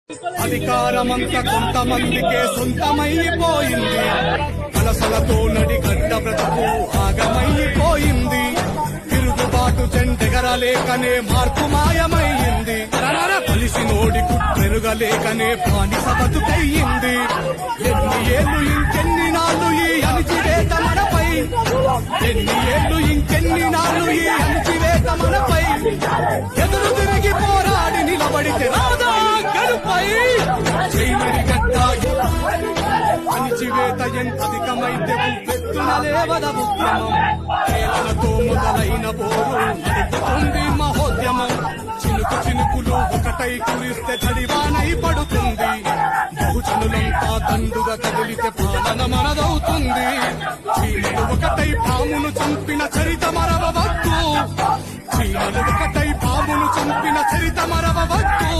అధికారమంతా కొంతమందికే సొంతమైపోయింది. కలసలతో నడిగడ్డ బ్రతుకు ఆగమైపోయింది. తిరుగుబాటు జెండెగరలేకనే మార్పు మాయమైంది. కలిసి నోడి కుట్రెరుగలేకనే బానిస బతుకయ్యింది. ఎన్ని ఏళ్ళు ఇంకెన్ని నాళ్ళు ఈ అణిచివేత మనపై, ఎన్ని ఏళ్ళు ఇంకెన్ని నాళ్ళు ఈ అణిచివేత మనపై. ఎదురు తిరిగి పోరాడి నిలబడితే రాదా గడుపై. అణిచివేత ఎంత అధికమైతే ఉవ్వెత్తున లేవద ఉద్యమం. కేవలతో మొదలైన పోరు నడుపుతుంది మహోద్యమం. చినుకు చినుకులు ఒకటై కురిస్తే తడివానై పడుతుంది. బహుజనులంతా దండుగా కదిలితే పాలన మనదవుతుంది. చీమలు ఒకటై పామును చంపిన చరిత మరవవద్దు. చీమలు ఒకటై పామును చంపిన చరిత మరవవద్దు.